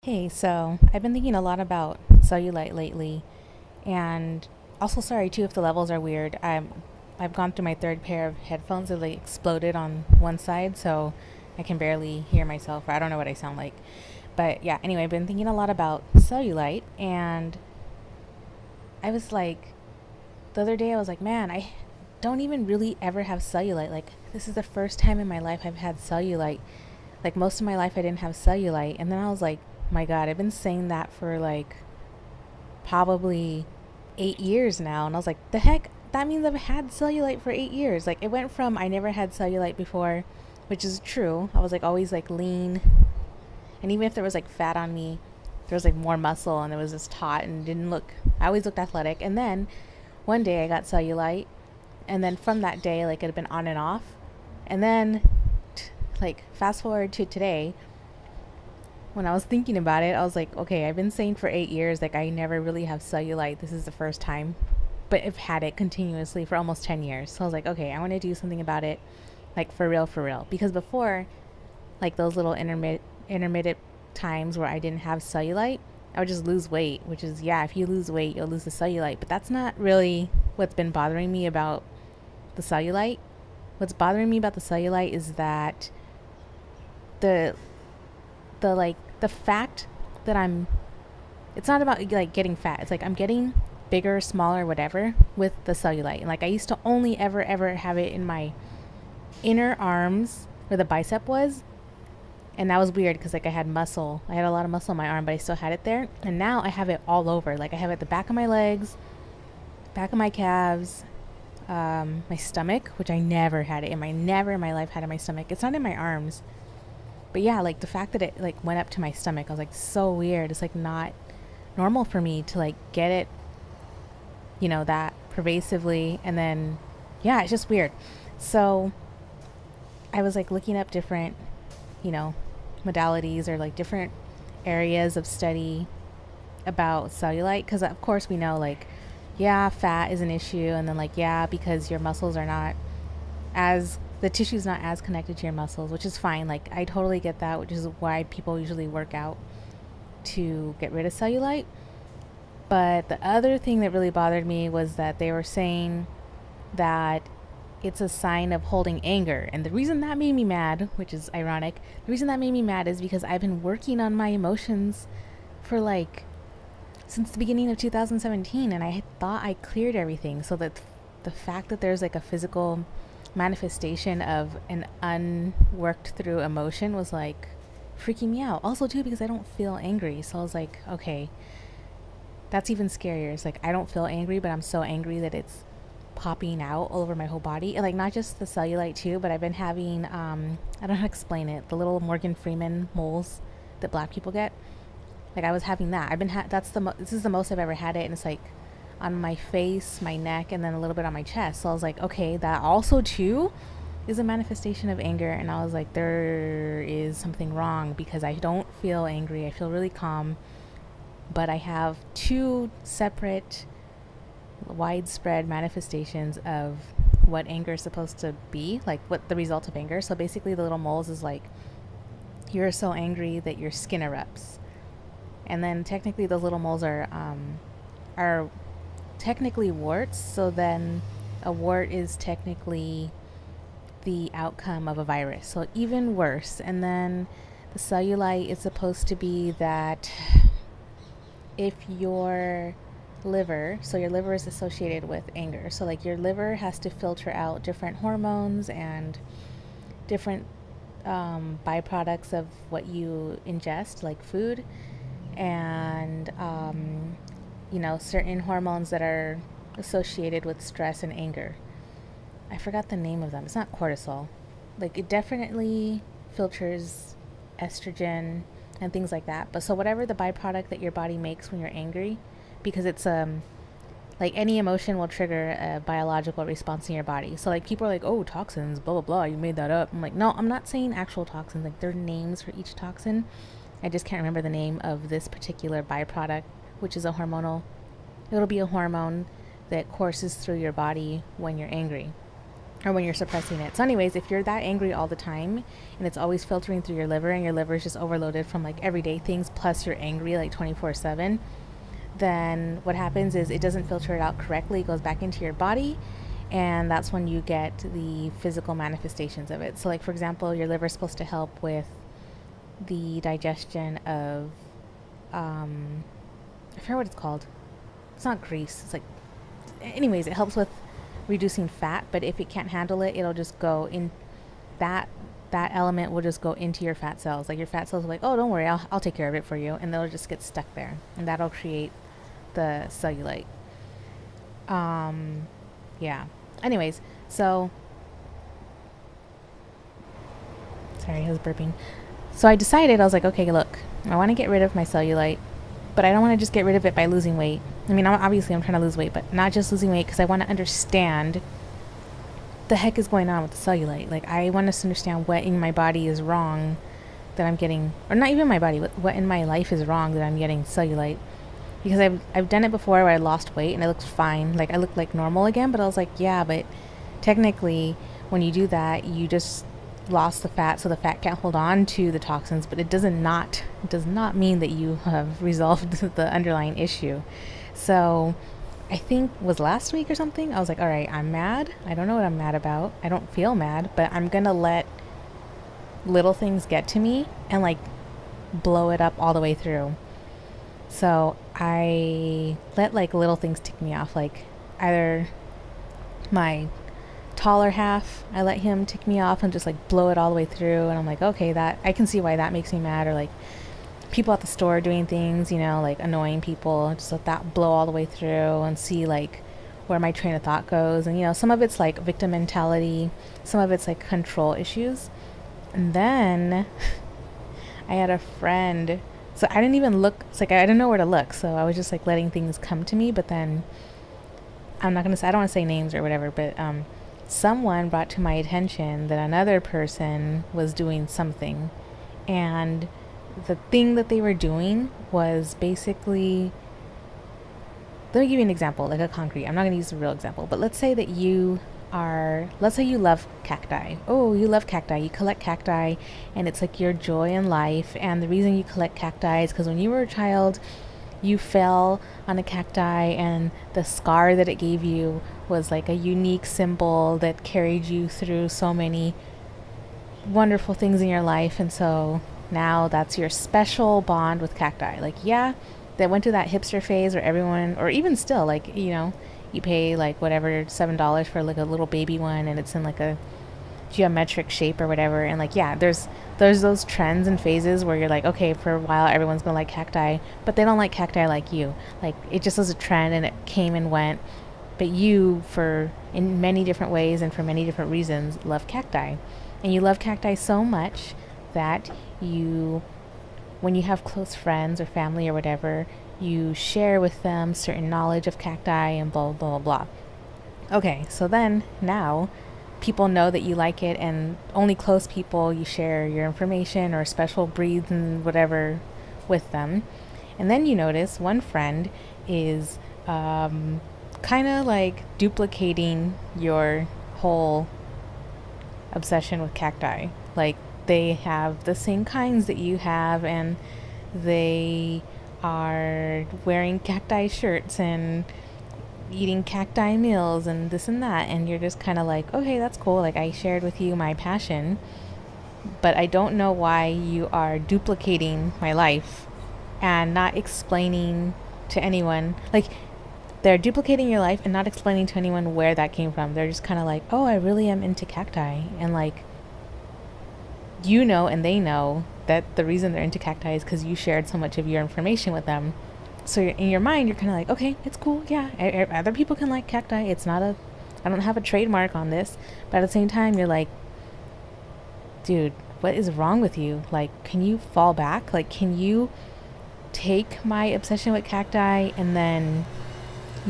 Hey, so I've been thinking a lot about cellulite lately, and also sorry too if the levels are weird. I've gone through my third pair of headphones that like exploded on one side, so I can barely hear myself, or I don't know what I sound like. But yeah, anyway, I've been thinking a lot about cellulite, and I was like, the other day I was like, man, I don't even really ever have cellulite. Like, this is the first time in my life I've had cellulite. Like, most of my life I didn't have cellulite, and then I was like, my God, I've been saying that for like probably 8 years now. And I was like, the heck? That means I've had cellulite for 8 years. Like, it went from I never had cellulite before, which is true. I was like always like lean. And even if there was like fat on me, there was like more muscle and it was just taut and didn't look, I always looked athletic. And then one day I got cellulite. And then from that day, like it had been on and off. And then, like, fast forward to today, when I was thinking about it, I was like, okay, I've been saying for 8 years, like, I never really have cellulite. This is the first time. But I've had it continuously for almost 10 years. So I was like, okay, I want to do something about it, like, for real, for real. Because before, like, those little intermittent times where I didn't have cellulite, I would just lose weight, which is, yeah, if you lose weight, you'll lose the cellulite. But that's not really what's been bothering me about the cellulite. What's bothering me about the cellulite is that the the fact that I'm it's not about like getting fat. It's like I'm getting bigger, smaller, whatever with the cellulite. And like I used to only ever have it in my inner arms where the bicep was. And that was weird because like I had muscle. I had a lot of muscle in my arm, but I still had it there. And now I have it all over. Like I have it at the back of my legs, back of my calves, my stomach, which I never had it in my never in my life had it in my stomach. It's not in my arms. But yeah, like the fact that it like went up to my stomach, I was like so weird. It's like not normal for me to like get it, that pervasively. And then yeah, it's just weird. So I was like looking up different, you know, modalities or like different areas of study about cellulite because of course we know like yeah, fat is an issue, and then like yeah, because your muscles are not as the tissue's not as connected to your muscles, which is fine. Like I totally get that, which is why people usually work out to get rid of cellulite. But the other thing that really bothered me was that they were saying that it's a sign of holding anger. And the reason that made me mad, which is ironic, the reason that made me mad is because I've been working on my emotions for like since the beginning of 2017, and I had thought I cleared everything. So that the fact that there's like a physical manifestation of an unworked through emotion was like freaking me out. Also too because I don't feel angry. So I was like, okay, that's even scarier. It's like I don't feel angry, but I'm so angry that it's popping out all over my whole body. And like not just the cellulite too, but I've been having I don't know how to explain it. The little Morgan Freeman moles that black people get. Like I was having that. I've been this is the most I've ever had it, and it's like on my face, my neck, and then a little bit on my chest. So I was like, okay, that also too is a manifestation of anger. And I was like, there is something wrong because I don't feel angry. I feel really calm, but I have two separate widespread manifestations of what anger is supposed to be, like what the result of anger. So basically the little moles is like you're so angry that your skin erupts. And then technically those little moles are technically warts. So then a wart is technically the outcome of a virus. So even worse. And then the cellulite is supposed to be that if your your liver is associated with anger. So like your liver has to filter out different hormones and different byproducts of what you ingest, like food, and certain hormones that are associated with stress and anger. I forgot the name of them. It's not cortisol. Like it definitely filters estrogen and things like that. But so whatever the byproduct that your body makes when you're angry, because it's like any emotion will trigger a biological response in your body. So like people are like, oh, toxins, blah blah blah, you made that up. I'm like, no, I'm not saying actual toxins. Like there are names for each toxin. I just can't remember the name of this particular byproduct, which is a it'll be a hormone that courses through your body when you're angry. or when you're suppressing it. So anyways, if you're that angry all the time and it's always filtering through your liver and your liver is just overloaded from like everyday things plus you're angry like 24/7, then what happens is it doesn't filter it out correctly. It goes back into your body, and that's when you get the physical manifestations of it. So like for example, your liver is supposed to help with the digestion of I forget what it's called. It's not grease. It's like, anyways, it helps with reducing fat, but if it can't handle it, it'll just go in, that element will just go into your fat cells. Like your fat cells are like, oh, don't worry, I'll take care of it for you, and they'll just get stuck there, and that'll create the cellulite. Yeah. Anyways, so sorry, I was burping. So I decided, I was like, okay, look, I want to get rid of my cellulite, but I don't want to just get rid of it by losing weight. I mean, obviously I'm trying to lose weight, but not just losing weight, because I want to understand the heck is going on with the cellulite. Like, I want us to understand what in my body is wrong that I'm getting, or not even my body, what in my life is wrong that I'm getting cellulite. Because I've done it before where I lost weight and it looked fine. Like, I looked like normal again, but I was like, yeah, but technically when you do that, you just lost the fat, so the fat can't hold on to the toxins, but it does not mean that you have resolved the underlying issue. So I think was last week or something, I was like, all right, I'm mad. I don't know what I'm mad about. I don't feel mad, but I'm gonna let little things get to me and like blow it up all the way through. So I let like little things tick me off, like either my taller half, I let him tick me off and just like blow it all the way through, and I'm like, okay, that I can see why that makes me mad. Or like people at the store doing things, you know, like annoying people, just let that blow all the way through and see like where my train of thought goes. And you know, some of it's like victim mentality, some of it's like control issues. And then I had a friend, so I didn't even look, it's like I didn't know where to look, so I was just like letting things come to me. But then I'm not gonna say, I don't want to say names or whatever, but someone brought to my attention that another person was doing something, and the thing that they were doing was basically, let me give you an example, like a concrete, I'm not going to use a real example, but let's say you love cacti. Oh, you love cacti, you collect cacti, and it's like your joy in life. And the reason you collect cacti is because when you were a child, you fell on a cacti, and the scar that it gave you was like a unique symbol that carried you through so many wonderful things in your life. And so now that's your special bond with cacti. Like, yeah, they went to that hipster phase where everyone, or even still, like, you know, you pay like whatever, $7 for like a little baby one, and it's in like a geometric shape or whatever. And like, yeah, there's those trends and phases where you're like, okay, for a while everyone's gonna like cacti, but they don't like cacti like you. Like, it just was a trend and it came and went, but you, for in many different ways and for many different reasons, love cacti. And you love cacti so much that you, when you have close friends or family or whatever, you share with them certain knowledge of cacti and blah blah blah blah. Okay, so then now people know that you like it, and only close people you share your information or special breeds and whatever with them. And then you notice one friend is kind of like duplicating your whole obsession with cacti. Like, they have the same kinds that you have, and they are wearing cacti shirts and eating cacti meals and this and that, and you're just kind of like, okay, that's cool, like I shared with you my passion, but I don't know why you are duplicating my life and not explaining to anyone. Like, they're duplicating your life and not explaining to anyone where that came from. They're just kind of like, oh, I really am into cacti, and like, you know, and they know that the reason they're into cacti is because you shared so much of your information with them. So in your mind, you're kind of like, okay, it's cool, yeah, other people can like cacti, it's not a, I don't have a trademark on this. But at the same time, you're like, dude, what is wrong with you? Like, can you fall back? Like, can you take my obsession with cacti and then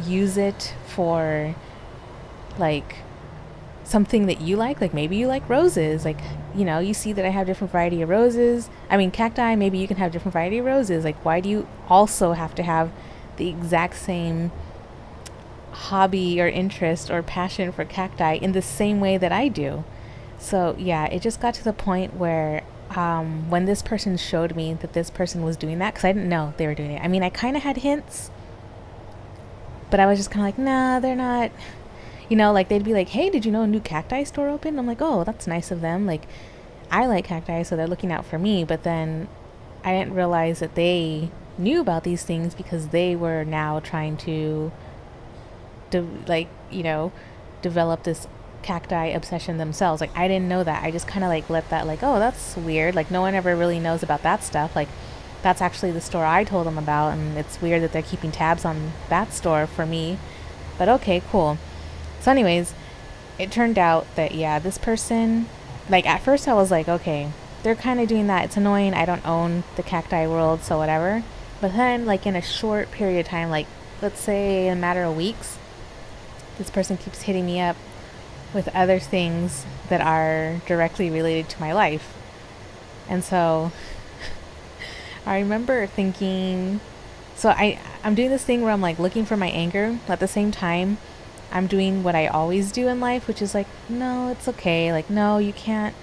use it for like something that you like maybe you like roses, like, you know, you see that I have different variety of roses, I mean cacti, maybe you can have different variety of roses. Like, why do you also have to have the exact same hobby or interest or passion for cacti in the same way that I do. So yeah, it just got to the point where when this person showed me that this person was doing that, because I didn't know they were doing it. I mean, I kind of had hints, but I was just kind of like, nah, they're not. Like they'd be like, hey, did you know a new cacti store opened? I'm like, oh, that's nice of them. Like, I like cacti, so they're looking out for me. But then I didn't realize that they knew about these things because they were now trying to, develop this cacti obsession themselves. Like, I didn't know that. I just kind of like let that, like, oh, that's weird. Like, no one ever really knows about that stuff. Like, that's actually the store I told them about, and it's weird that they're keeping tabs on that store for me. But okay, cool. So anyways, it turned out that, yeah, this person, like, at first I was like, okay, they're kind of doing that. It's annoying. I don't own the cacti world, so whatever. But then, like, in a short period of time, like, let's say in a matter of weeks, this person keeps hitting me up with other things that are directly related to my life. And so I remember thinking, so I'm doing this thing where I'm like looking for my anger. At the same time, I'm doing what I always do in life, which is like, no, it's okay. Like, no, you can't.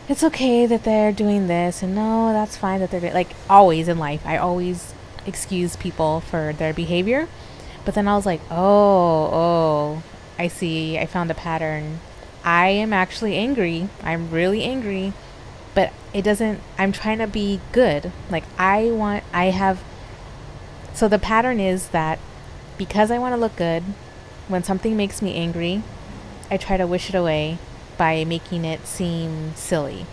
It's okay that they're doing this, and no, that's fine that they're like, always in life, I always excuse people for their behavior. But then I was like, oh, I see. I found a pattern. I am actually angry. I'm really angry, but I'm trying to be good. Like, so the pattern is that because I want to look good, when something makes me angry, I try to wish it away by making it seem silly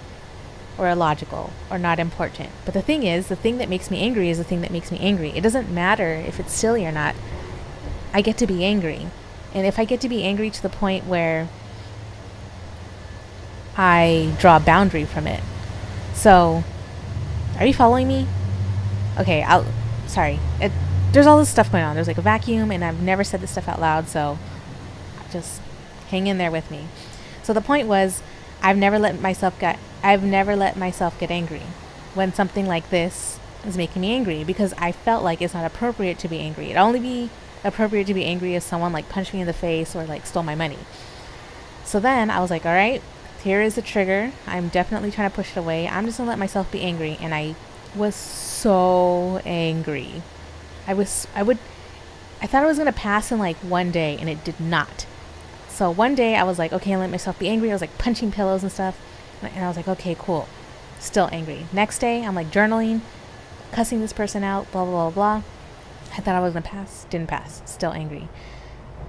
or illogical or not important. But the thing is, the thing that makes me angry is the thing that makes me angry. It doesn't matter if it's silly or not. I get to be angry. And if I get to be angry to the point where I draw a boundary from it. So, are you following me? Okay, sorry. There's all this stuff going on. There's like a vacuum, and I've never said this stuff out loud, so just hang in there with me. So the point was, I've never let myself get angry when something like this is making me angry, because I felt like it's not appropriate to be angry. It'd only be appropriate to be angry if someone like punched me in the face or like stole my money. So then I was like, all right, here is the trigger. I'm definitely trying to push it away. I'm just gonna let myself be angry. And I was so angry. I thought it was gonna pass in like one day, and it did not. So one day I was like, okay, I'll let myself be angry. I was like punching pillows and stuff. And I was like, okay, cool. Still angry. Next day, I'm like journaling, cussing this person out, blah, blah, blah, blah. I thought I was going to pass. Didn't pass. Still angry.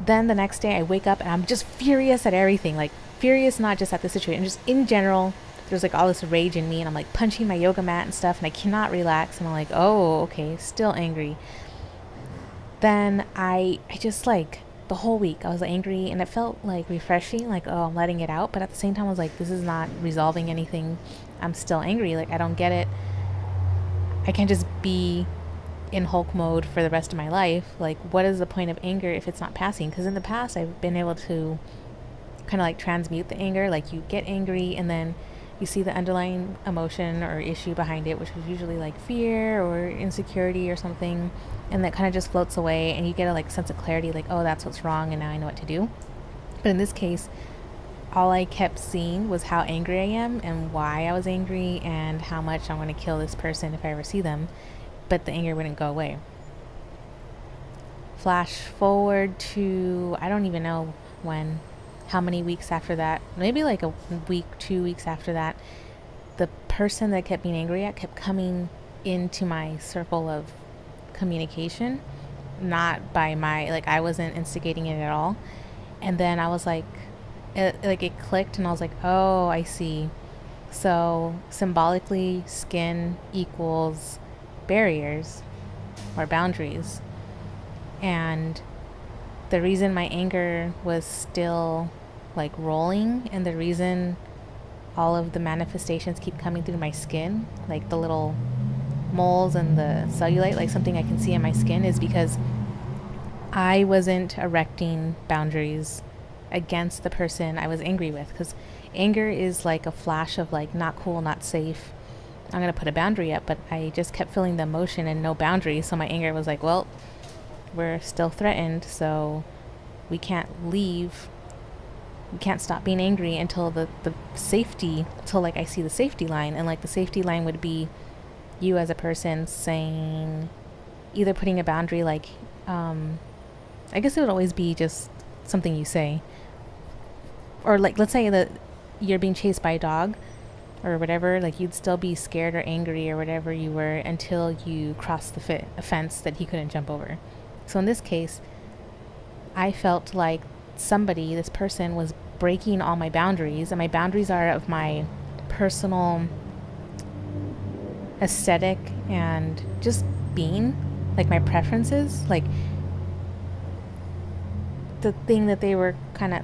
Then the next day I wake up and I'm just furious at everything. Like, furious not just at the situation, just in general. There's like all this rage in me, and I'm like punching my yoga mat and stuff, and I cannot relax. And I'm like, oh, okay, still angry. Then I just like, the whole week I was angry, and it felt like refreshing, like, oh, I'm letting it out. But at the same time I was like, this is not resolving anything. I'm still angry. Like, I don't get it. I can't just be in Hulk mode for the rest of my life. Like, what is the point of anger if it's not passing? Because in the past I've been able to kind of like transmute the anger. Like, you get angry, and then you see the underlying emotion or issue behind it, which is usually like fear or insecurity or something, and that kind of just floats away, and you get a like sense of clarity, like, oh, that's what's wrong, and now I know what to do. But in this case, all I kept seeing was how angry I am and why I was angry and how much I'm going to kill this person if I ever see them, but the anger wouldn't go away. Flash forward to, I don't even know how many weeks after that, maybe like a week, 2 weeks after that, the person that I kept being angry at kept coming into my circle of communication, not by like, I wasn't instigating it at all. And then I was like, it clicked, and I was like, oh, I see. So symbolically, skin equals barriers or boundaries. And the reason my anger was still like rolling, and the reason all of the manifestations keep coming through my skin, like the little moles and the cellulite, like something I can see in my skin, is because I wasn't erecting boundaries against the person I was angry with. Because anger is like a flash of like, not cool, not safe, I'm gonna put a boundary up. But I just kept feeling the emotion and no boundaries, so my anger was like, well, we're still threatened, so we can't leave. We can't stop being angry until the safety, until like I see the safety line. And like the safety line would be you as a person saying, either putting a boundary, like, I guess it would always be just something you say. Or like, let's say that you're being chased by a dog or whatever, like you'd still be scared or angry or whatever you were until you crossed the fence that he couldn't jump over. So in this case, I felt like this person was breaking all my boundaries, and my boundaries are of my personal aesthetic and just being, like my preferences, like the thing that they were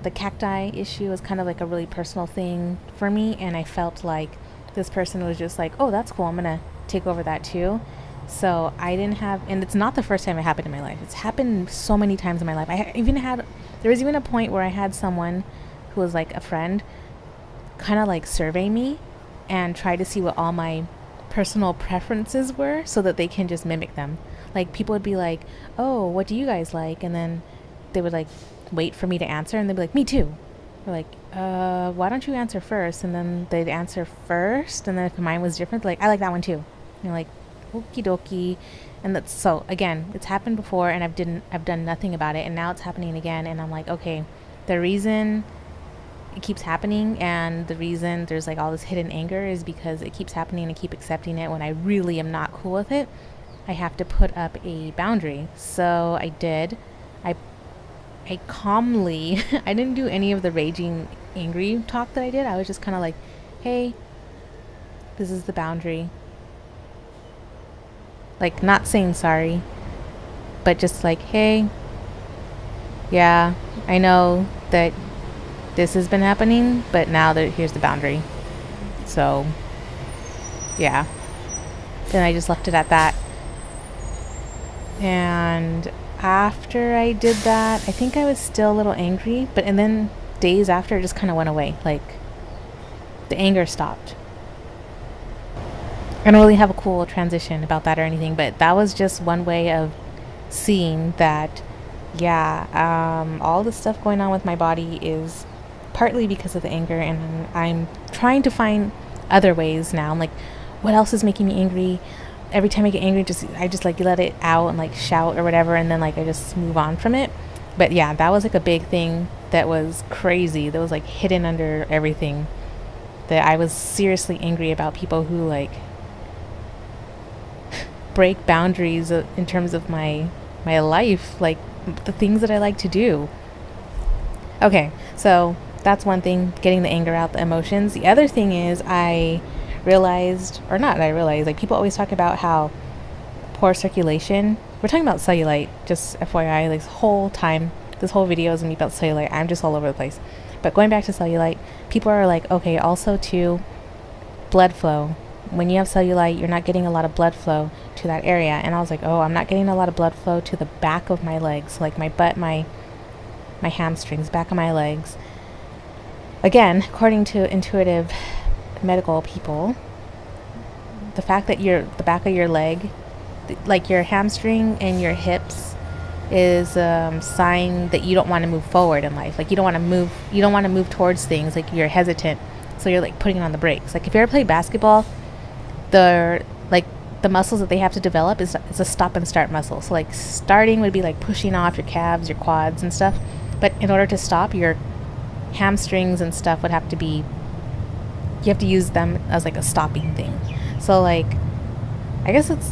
the cacti issue was kind of like a really personal thing for me, and I felt like this person was just like, oh, that's cool, I'm gonna take over that too. So I didn't have, and it's not the first time it happened in my life. It's happened so many times in my life. There was even a point where I had someone who was like a friend kind of like survey me and try to see what all my personal preferences were so that they can just mimic them. Like people would be like, oh, what do you guys like? And then they would like wait for me to answer, and they'd be like, me too. We're like, why don't you answer first? And then they'd answer first, and then if mine was different, they're like, I like that one too. And you're like, okie dokie. And that's, so again, it's happened before, and I've done nothing about it, and now it's happening again, and I'm like, okay, the reason it keeps happening and the reason there's like all this hidden anger is because it keeps happening and I keep accepting it when I really am not cool with it. I have to put up a boundary. So I did. I calmly, I didn't do any of the raging, angry talk that I did. I was just kind of like, hey, this is the boundary. Like, not saying sorry, but just like, hey, yeah, I know that this has been happening, but now here's the boundary. So, yeah. Then I just left it at that. And after I did that, I think I was still a little angry, and then days after it just kind of went away. Like, the anger stopped. I don't really have a cool transition about that or anything, but that was just one way of seeing that, yeah, all the stuff going on with my body is partly because of the anger, and I'm trying to find other ways now. I'm like, what else is making me angry? Every time I get angry, I just like let it out and like shout or whatever, and then like I just move on from it. But yeah, that was like a big thing that was crazy, that was like hidden under everything, that I was seriously angry about people who like break boundaries in terms of my life, like the things that I like to do. Okay, so that's one thing, getting the anger out, the emotions. The other thing is like people always talk about how poor circulation. We're talking about cellulite, just FYI, like this whole video is gonna be about cellulite. I'm just all over the place. But going back to cellulite, people are like, okay, also too, blood flow. When you have cellulite, you're not getting a lot of blood flow to that area. And I was like, oh, I'm not getting a lot of blood flow to the back of my legs, like my butt, my hamstrings, back of my legs. Again, according to intuitive medical people, the fact that the back of your leg, like your hamstring and your hips, is a sign that you don't want to move forward in life. Like you don't want to move towards things, like you're hesitant, so you're like putting on the brakes. Like if you ever play basketball, the muscles that they have to develop is a stop and start muscle. So like starting would be like pushing off your calves, your quads and stuff, but in order to stop, your hamstrings and stuff would have to be, you have to use them as like a stopping thing. So like, I guess it's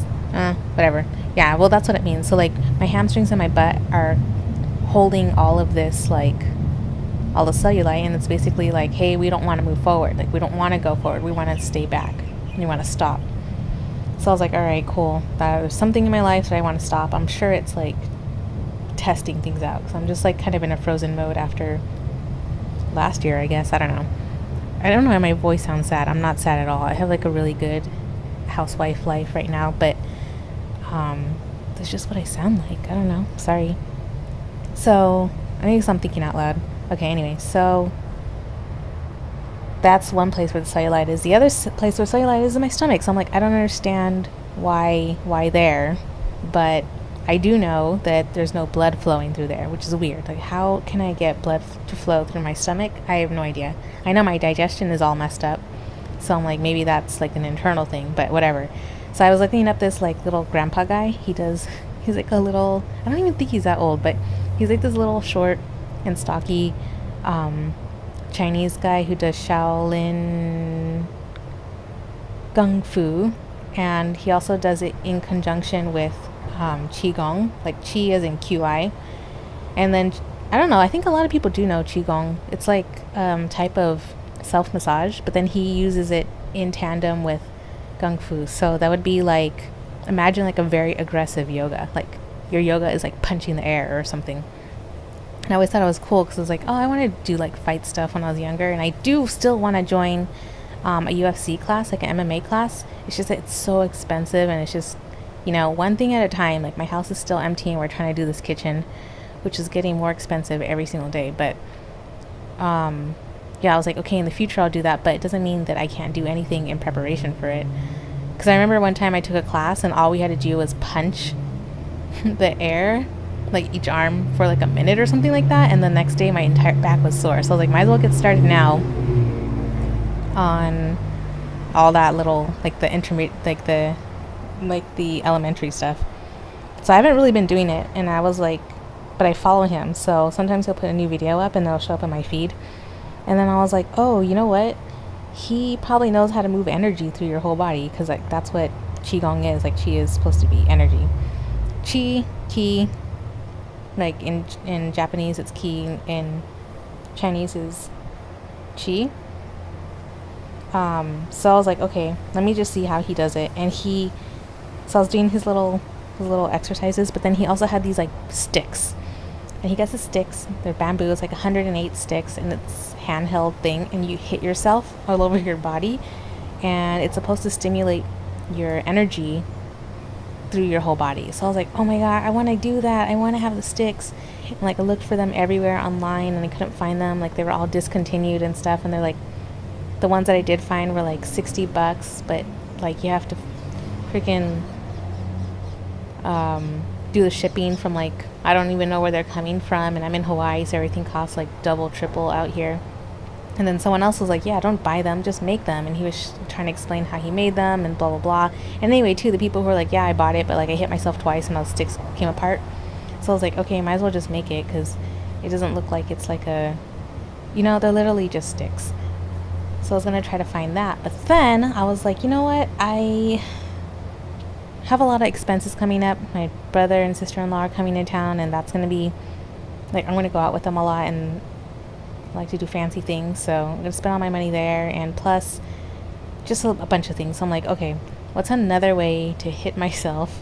whatever. Yeah, well, that's what it means. So like my hamstrings and my butt are holding all of this, like all the cellulite, and it's basically like, hey, we don't want to move forward. Like we don't want to go forward. We want to stay back. We want to stop. So I was like, all right, cool. There's something in my life that I want to stop. I'm sure it's like testing things out. So I'm just like kind of in a frozen mode after last year, I guess. I don't know why my voice sounds sad. I'm not sad at all. I have like a really good housewife life right now, but that's just what I sound like. I don't know. Sorry. So I guess I'm thinking out loud. Okay, anyway, so that's one place where the cellulite is. The other place where cellulite is in my stomach. So I'm like, I don't understand why there, but I do know that there's no blood flowing through there, which is weird. Like, how can I get blood to flow through my stomach? I have no idea. I know my digestion is all messed up, so I'm like, maybe that's like an internal thing, but whatever. So I was looking up this like little grandpa guy. He's like a little, I don't even think he's that old, but he's like this little short and stocky Chinese guy who does Shaolin Kung Fu, and he also does it in conjunction with Qigong, like Qi as in QI. And then, I don't know, I think a lot of people do know Qigong. It's like type of self-massage, but then he uses it in tandem with Kung Fu. So that would be like, imagine like a very aggressive yoga. Like your yoga is like punching the air or something. And I always thought it was cool because I was like, oh, I want to do like fight stuff when I was younger. And I do still want to join a UFC class, like an MMA class. It's just that it's so expensive, and it's just, you know, one thing at a time. Like my house is still empty and we're trying to do this kitchen, which is getting more expensive every single day. But yeah, I was like, okay, in the future I'll do that, but it doesn't mean that I can't do anything in preparation for it. Because I remember one time I took a class and all we had to do was punch the air, like each arm for like a minute or something like that, and the next day my entire back was sore. So I was like, might as well get started now on all that little, like the intermediate, like the elementary stuff. So I haven't really been doing it, and I was like, but I follow him, so sometimes he'll put a new video up and it'll show up in my feed. And then I was like, oh, you know what? He probably knows how to move energy through your whole body, because like that's what Qigong is. Like Qi is supposed to be energy. Qi, Ki, like in Japanese it's Ki, in Chinese is Qi. So I was like, okay, let me just see how he does it. And so I was doing his little exercises, but then he also had these like sticks. And he gets the sticks, they're bamboo, it's like 108 sticks, and it's handheld thing, and you hit yourself all over your body, and it's supposed to stimulate your energy through your whole body. So I was like, oh my god, I want to do that. I want to have the sticks. And like I looked for them everywhere online and I couldn't find them. Like they were all discontinued and stuff, and they're like, the ones that I did find were like $60, but like you have to freaking do the shipping from like, I don't even know where they're coming from, and I'm in Hawaii, so everything costs like double, triple out here. And then someone else was like, yeah, don't buy them, just make them. And he was trying to explain how he made them and blah blah blah. And anyway, too, the people who were like, yeah, I bought it, but like I hit myself twice and all the sticks came apart. So I was like, okay, might as well just make it, because it doesn't look like it's like a, you know, they're literally just sticks. So I was gonna try to find that, but then I was like, you know what, I have a lot of expenses coming up. My brother and sister-in-law are coming in town, and that's gonna be like, I'm gonna go out with them a lot, and I like to do fancy things, so I'm gonna spend all my money there, and plus just a bunch of things. So I'm like, okay, what's another way to hit myself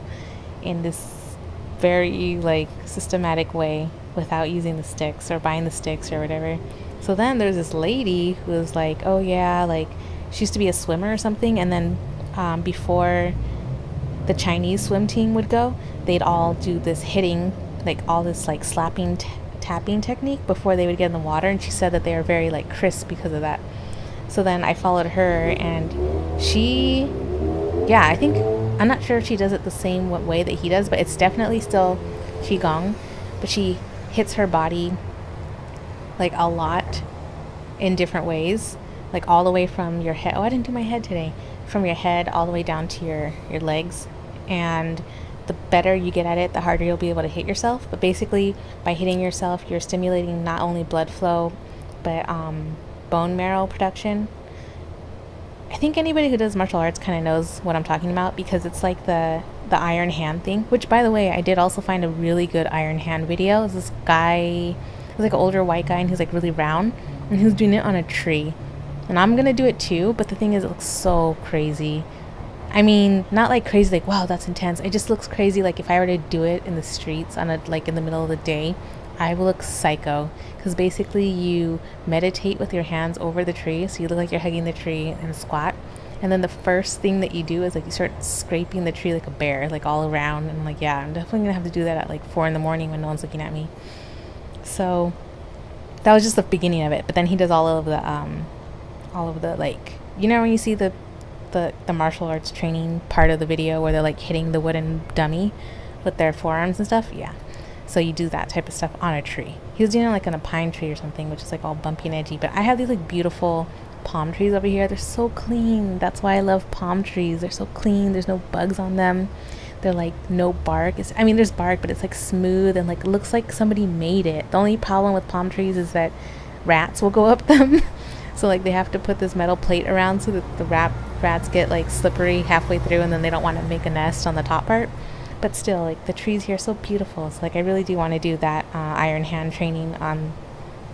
in this very like systematic way without using the sticks or buying the sticks or whatever? So then there's this lady who was like, oh yeah, like she used to be a swimmer or something, and then before the Chinese swim team would go, they'd all do this hitting, like all this like slapping tapping technique before they would get in the water, and she said that they are very like crisp because of that. So then I followed her, and she, yeah, I think, I'm not sure if she does it the same way that he does, but it's definitely still Qigong, but she hits her body like a lot in different ways, like all the way from your head. Oh, I didn't do my head today. From your head all the way down to your legs. And the better you get at it, the harder you'll be able to hit yourself. But basically, by hitting yourself, you're stimulating not only blood flow, but bone marrow production. I think anybody who does martial arts kind of knows what I'm talking about, because it's like the iron hand thing, which, by the way, I did also find a really good iron hand video. It's this guy, he's like an older white guy, and he's like really round, and he's doing it on a tree. And I'm gonna do it too, but the thing is, it looks so crazy. I mean, not like crazy like, wow, that's intense. It just looks crazy like if I were to do it in the streets on a, like in the middle of the day, I will look psycho. Because basically you meditate with your hands over the tree, so you look like you're hugging the tree and squat. And then the first thing that you do is like you start scraping the tree like a bear, like all around. And I'm like, yeah, I'm definitely gonna have to do that at like 4 a.m. when no one's looking at me. So that was just the beginning of it. But then he does all of the like, you know when you see the martial arts training part of the video where they're like hitting the wooden dummy with their forearms and stuff. Yeah. So you do that type of stuff on a tree. He was doing it like on a pine tree or something, which is like all bumpy and edgy. But I have these like beautiful palm trees over here. They're so clean. That's why I love palm trees. They're so clean. There's no bugs on them. They're like no bark. I mean, there's bark, but it's like smooth and like looks like somebody made it. The only problem with palm trees is that rats will go up them. So like they have to put this metal plate around so that the rats get like slippery halfway through, and then they don't want to make a nest on the top part. But still, like the trees here are so beautiful. So like I really do want to do that iron hand training on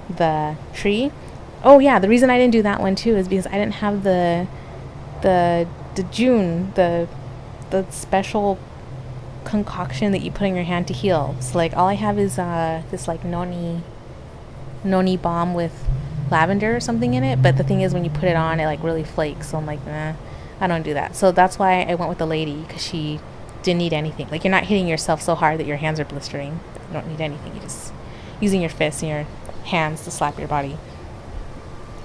the tree. Oh yeah, the reason I didn't do that one too is because I didn't have the June, the special concoction that you put in your hand to heal. So like all I have is this like noni balm with lavender or something in it, but the thing is when you put it on it like really flakes, so I'm like, nah, I don't do that. So that's why I went with the lady, because she didn't need anything. Like you're not hitting yourself so hard that your hands are blistering. You don't need anything. You're just using your fists and your hands to slap your body.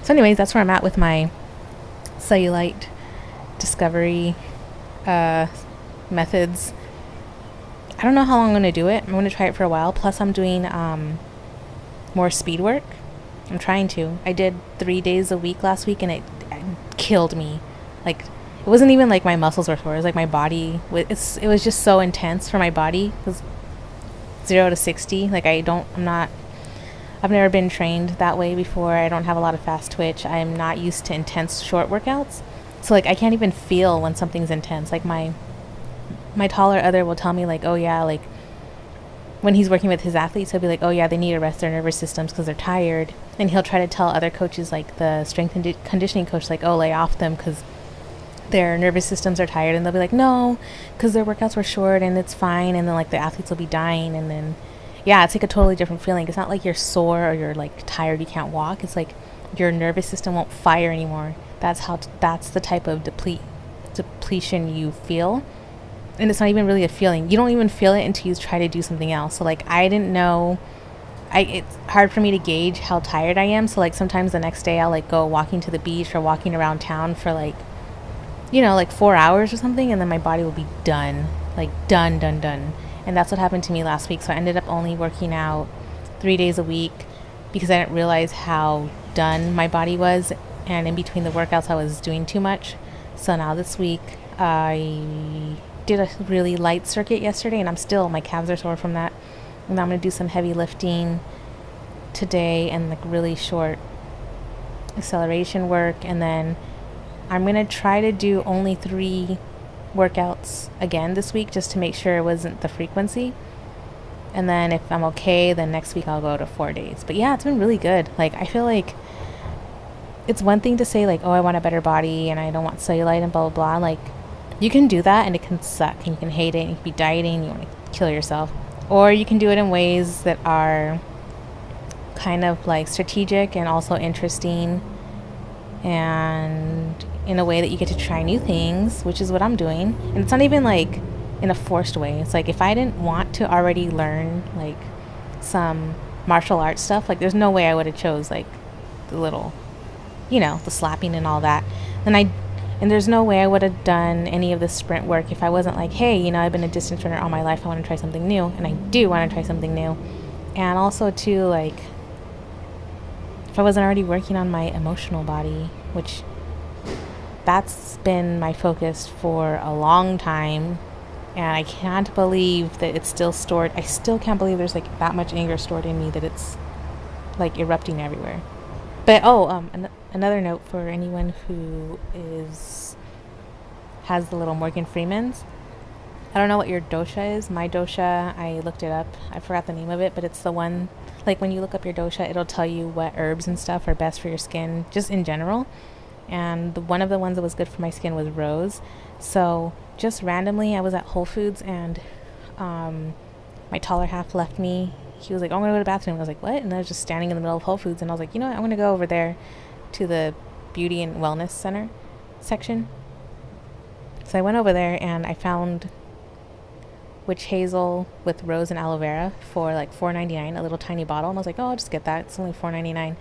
So anyways, that's where I'm at with my cellulite discovery methods. I don't know how long I'm going to do it. I'm going to try it for a while. Plus I'm doing more speed work. I'm trying to. I did 3 days a week last week, and it killed me. Like, it wasn't even like my muscles were sore. It was like my body. It was just so intense for my body. It was 0 to 60. Like, I've never been trained that way before. I don't have a lot of fast twitch. I'm not used to intense short workouts. So, like, I can't even feel when something's intense. Like, my taller other will tell me, like, oh, yeah, like, when he's working with his athletes, he'll be like, oh, yeah, they need to rest their nervous systems because they're tired. And he'll try to tell other coaches, like the strength and conditioning coach, like, oh, lay off them because their nervous systems are tired. And they'll be like, no, because their workouts were short and it's fine. And then, like, the athletes will be dying. And then, yeah, it's like a totally different feeling. It's not like you're sore or you're, like, tired, you can't walk. It's like your nervous system won't fire anymore. That's the type of depletion you feel. And it's not even really a feeling. You don't even feel it until you try to do something else. So, like, I didn't know. It's hard for me to gauge how tired I am. So, like, sometimes the next day I'll, like, go walking to the beach or walking around town for, like, you know, like 4 hours or something. And then my body will be done. Like, done. And that's what happened to me last week. So I ended up only working out 3 days a week because I didn't realize how done my body was. And in between the workouts, I was doing too much. So now this week, I did a really light circuit yesterday, and my calves are sore from that. And I'm going to do some heavy lifting today and like really short acceleration work. And then I'm going to try to do only 3 workouts again this week just to make sure it wasn't the frequency. And then if I'm okay, then next week I'll go to 4 days. But yeah, it's been really good. Like, I feel like it's one thing to say like, oh, I want a better body and I don't want cellulite and blah, blah, blah. Like, you can do that and it can suck and you can hate it and you can be dieting and you want to kill yourself. Or you can do it in ways that are kind of like strategic and also interesting, and in a way that you get to try new things, which is what I'm doing. And it's not even like in a forced way. It's like if I didn't want to already learn like some martial arts stuff, like there's no way I would have chose like the little, you know, the slapping and all that. And there's no way I would have done any of the sprint work if I wasn't like, hey, you know, I've been a distance runner all my life. I want to try something new. And I do want to try something new. And also, too, like, if I wasn't already working on my emotional body, which that's been my focus for a long time. And I can't believe that it's still stored. I still can't believe there's, like, that much anger stored in me that it's, like, erupting everywhere. But, another note for anyone who has the little Morgan Freemans. I don't know what your dosha is. My dosha, I looked it up. I forgot the name of it, but it's the one, like when you look up your dosha, it'll tell you what herbs and stuff are best for your skin, just in general. And one of the ones that was good for my skin was rose. So just randomly, I was at Whole Foods and my taller half left me. He was like, oh, I'm going to go to the bathroom. And I was like, what? And I was just standing in the middle of Whole Foods. And I was like, you know what? I'm going to go over there to the beauty and wellness center section. So I went over there and I found witch hazel with rose and aloe vera for like $4.99, a little tiny bottle. And I was like, oh, I'll just get that. It's only $4.99. And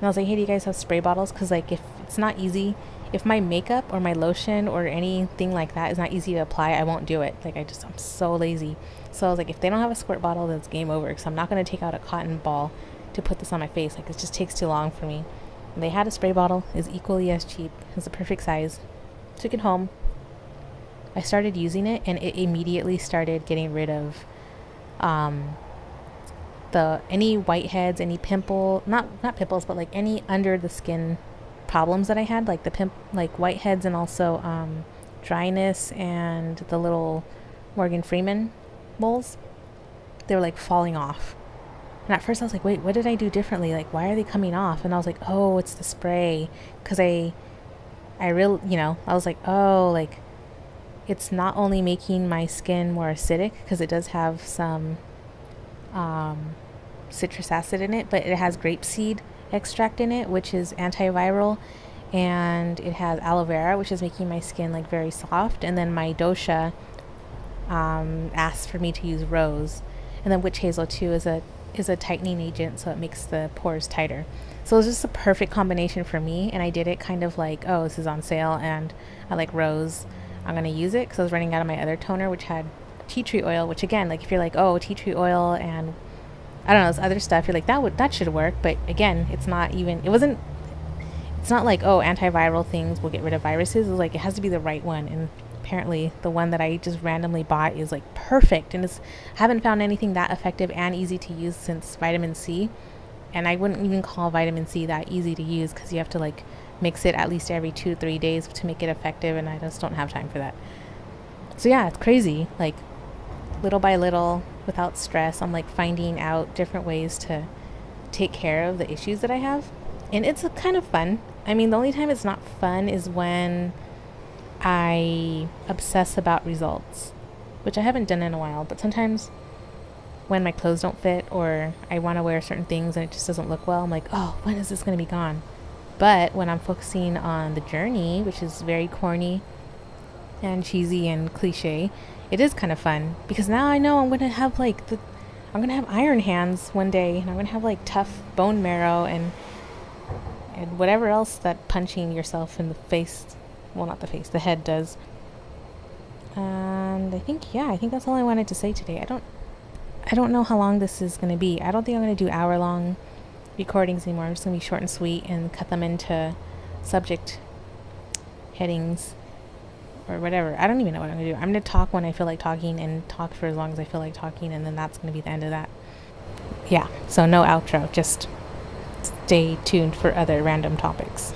I was like, hey, do you guys have spray bottles? Because like if it's not easy, if my makeup or my lotion or anything like that is not easy to apply, I won't do it. Like, I'm so lazy. So I was like, if they don't have a squirt bottle, then it's game over, because I'm not going to take out a cotton ball to put this on my face. Like, it just takes too long for me. And they had a spray bottle, is equally as cheap, it's the perfect size. Took it home. I started using it, and it immediately started getting rid of any whiteheads, any not pimples, but like any under the skin problems that I had, like like whiteheads, and also dryness, and the little Morgan Freeman moles. They were like falling off. And at first I was like, wait, what did I do differently? Like, why are they coming off? And I was like, oh, it's the spray. Because I was like, oh, like, it's not only making my skin more acidic, because it does have some citrus acid in it, but it has grapeseed extract in it, which is antiviral, and it has aloe vera, which is making my skin like very soft. And then my dosha asked for me to use rose, and then witch hazel too is a tightening agent, so it makes the pores tighter. So it was just a perfect combination for me, and I did it kind of like, oh, this is on sale and I like rose, I'm gonna use it, because I was running out of my other toner, which had tea tree oil, which again, like, if you're like, oh, tea tree oil and I don't know, this other stuff, you're like, that should work. But again, it's not like, oh, antiviral things will get rid of viruses. It's like, it has to be the right one. And apparently the one that I just randomly bought is like perfect. And I haven't found anything that effective and easy to use since vitamin C. And I wouldn't even call vitamin C that easy to use, because you have to like mix it at least every 2-3 days to make it effective. And I just don't have time for that. So yeah, it's crazy. Like, little by little, without stress, I'm like finding out different ways to take care of the issues that I have. And it's kind of fun. I mean, the only time it's not fun is when I obsess about results, which I haven't done in a while. But sometimes when my clothes don't fit, or I want to wear certain things and it just doesn't look well, I'm like, oh, when is this going to be gone? But when I'm focusing on the journey, which is very corny and cheesy and cliche, it is kind of fun, because now I know I'm going to have iron hands one day, and I'm going to have like tough bone marrow and whatever else that punching yourself in the face, well, not the face, the head does. And I think that's all I wanted to say today. I don't know how long this is going to be. I don't think I'm going to do hour-long recordings anymore. I'm just going to be short and sweet and cut them into subject headings or whatever. I don't even know what I'm going to do. I'm going to talk when I feel like talking, and talk for as long as I feel like talking, and then that's going to be the end of that. Yeah, so no outro. Just stay tuned for other random topics.